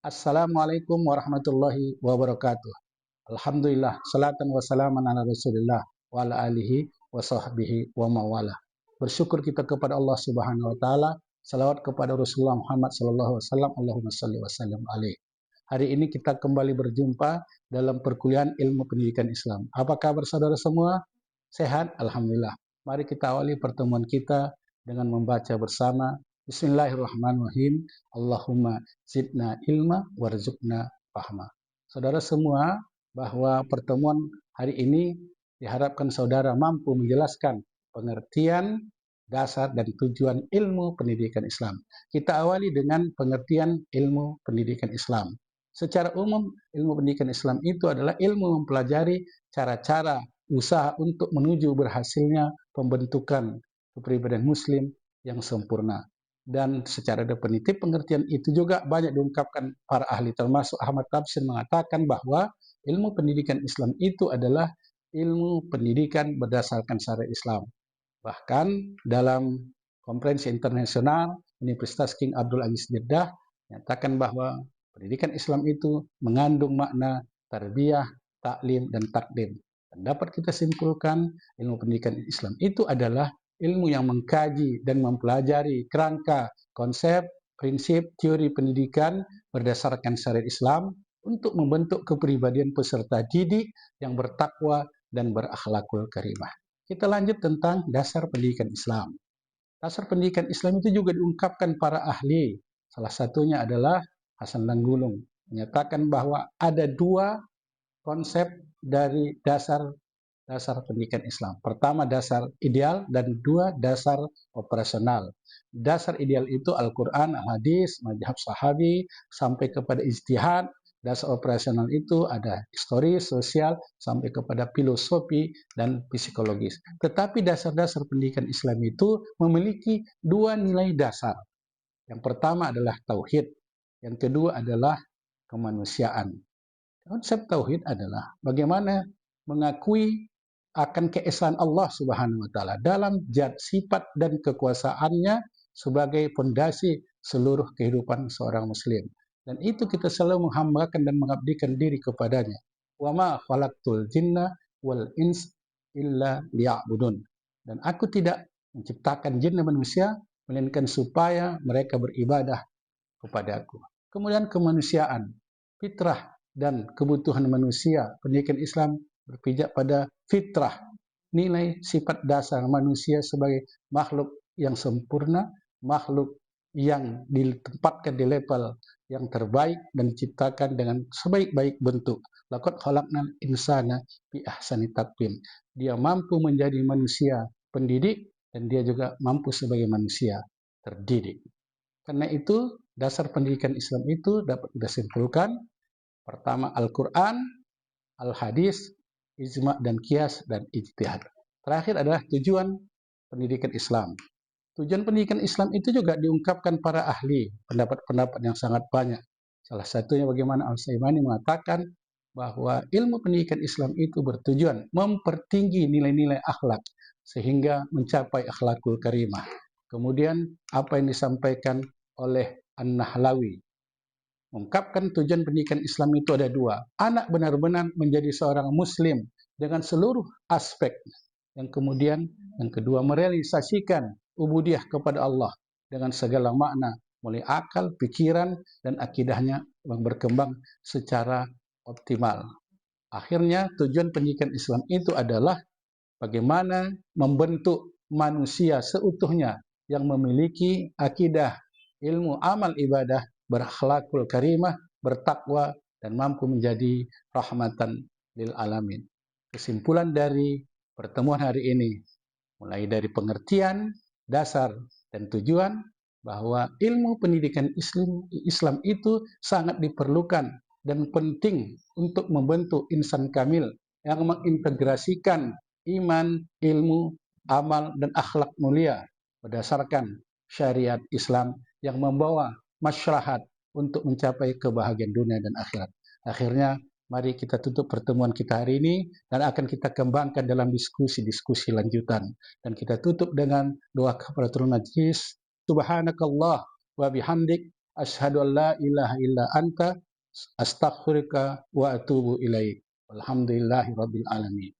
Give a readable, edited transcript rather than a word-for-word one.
Assalamualaikum warahmatullahi wabarakatuh. Alhamdulillah, salatan wa salaman ala Rasulillah wa ala alihi wa sahbihi wa mawala. Bersyukur kita kepada Allah Subhanahu wa taala, salawat kepada Rasulullah Muhammad sallallahu alaihi wasallam, Allahumma shalli wa sallim alaihi. Hari ini kita kembali berjumpa dalam perkuliahan ilmu pendidikan Islam. Apa kabar saudara semua? Sehat? Alhamdulillah. Mari kita awali pertemuan kita dengan membaca bersama Bismillahirrahmanirrahim. Allahumma zidna ilma warzuqna fahma. Saudara semua, bahwa pertemuan hari ini diharapkan saudara mampu menjelaskan pengertian, dasar, dan tujuan ilmu pendidikan Islam. Kita awali dengan pengertian ilmu pendidikan Islam. Secara umum, ilmu pendidikan Islam itu adalah ilmu mempelajari cara-cara usaha untuk menuju berhasilnya pembentukan kepribadian Muslim yang sempurna. Dan secara definitif pengertian itu juga banyak diungkapkan para ahli, termasuk Ahmad Tabsin mengatakan bahwa ilmu pendidikan Islam itu adalah ilmu pendidikan berdasarkan syariat Islam. Bahkan dalam konferensi internasional Universitas King Abdul Aziz Jeddah menyatakan bahwa pendidikan Islam itu mengandung makna tarbiyah, taklim, dan takdim. Dan dapat kita simpulkan ilmu pendidikan Islam itu adalah ilmu yang mengkaji dan mempelajari kerangka, konsep, prinsip, teori pendidikan berdasarkan syariat Islam untuk membentuk kepribadian peserta didik yang bertakwa dan berakhlakul karimah. Kita lanjut tentang dasar pendidikan Islam. Dasar pendidikan Islam itu juga diungkapkan para ahli. Salah satunya adalah Hasan Langgulung menyatakan bahwa ada dua konsep dari dasar pendidikan Islam. Pertama, dasar ideal, dan dua, dasar operasional. Dasar ideal itu Al-Quran, Al-Hadis, mazhab sahabi, sampai kepada ijtihad. Dasar operasional itu ada historis, sosial, sampai kepada filosofi dan psikologis. Tetapi dasar-dasar pendidikan Islam itu memiliki dua nilai dasar. Yang pertama adalah tauhid, yang kedua adalah kemanusiaan. Konsep tauhid adalah bagaimana mengakui akan keesaan Allah Subhanahu wa taala dalam zat, sifat, dan kekuasaannya sebagai fondasi seluruh kehidupan seorang muslim. Dan itu kita selalu menghambakan dan mengabdikan diri kepadanya. Wa ma khalaqtul jinna wal ins illa liya'budun. Dan aku tidak menciptakan jin dan manusia melainkan supaya mereka beribadah kepada aku. Kemudian kemanusiaan, fitrah dan kebutuhan manusia. Pendidikan Islam berpijak pada fitrah, nilai sifat dasar manusia sebagai makhluk yang sempurna, makhluk yang ditempatkan di level yang terbaik dan diciptakan dengan sebaik-baik bentuk. Laqad khalaqnal insana fi ahsani taqwim. Dia mampu menjadi manusia pendidik dan dia juga mampu sebagai manusia terdidik. Karena itu, dasar pendidikan Islam itu dapat kita simpulkan. Pertama, Al-Quran, Al-Hadis, ijma' dan qiyas, dan ijtihad. Terakhir adalah tujuan pendidikan Islam. Tujuan pendidikan Islam itu juga diungkapkan para ahli, pendapat-pendapat yang sangat banyak. Salah satunya bagaimana Al-Saimani mengatakan bahwa ilmu pendidikan Islam itu bertujuan mempertinggi nilai-nilai akhlak sehingga mencapai akhlakul karimah. Kemudian apa yang disampaikan oleh An-Nahlawi mengungkapkan tujuan pendidikan Islam itu ada dua. Anak benar-benar menjadi seorang muslim dengan seluruh aspek. Yang kemudian, yang kedua, merealisasikan ubudiyah kepada Allah dengan segala makna, mulai akal, pikiran, dan akidahnya yang berkembang secara optimal. Akhirnya, tujuan pendidikan Islam itu adalah bagaimana membentuk manusia seutuhnya yang memiliki akidah, ilmu, amal ibadah, berakhlakul karimah, bertakwa, dan mampu menjadi rahmatan lil alamin. Kesimpulan dari pertemuan hari ini, mulai dari pengertian, dasar, dan tujuan, bahwa ilmu pendidikan Islam itu sangat diperlukan dan penting untuk membentuk insan kamil yang mengintegrasikan iman, ilmu, amal, dan akhlak mulia berdasarkan syariat Islam yang membawa maslahat untuk mencapai kebahagiaan dunia dan akhirat. Akhirnya, mari kita tutup pertemuan kita hari ini dan akan kita kembangkan dalam diskusi-diskusi lanjutan. Dan kita tutup dengan doa kafaratul majlis. Subhanakallah wa bihamdik Asyhadu an la ilaha illa anta astaghfiruka wa atubu ilaik. Walhamdulillahi rabbil alamin.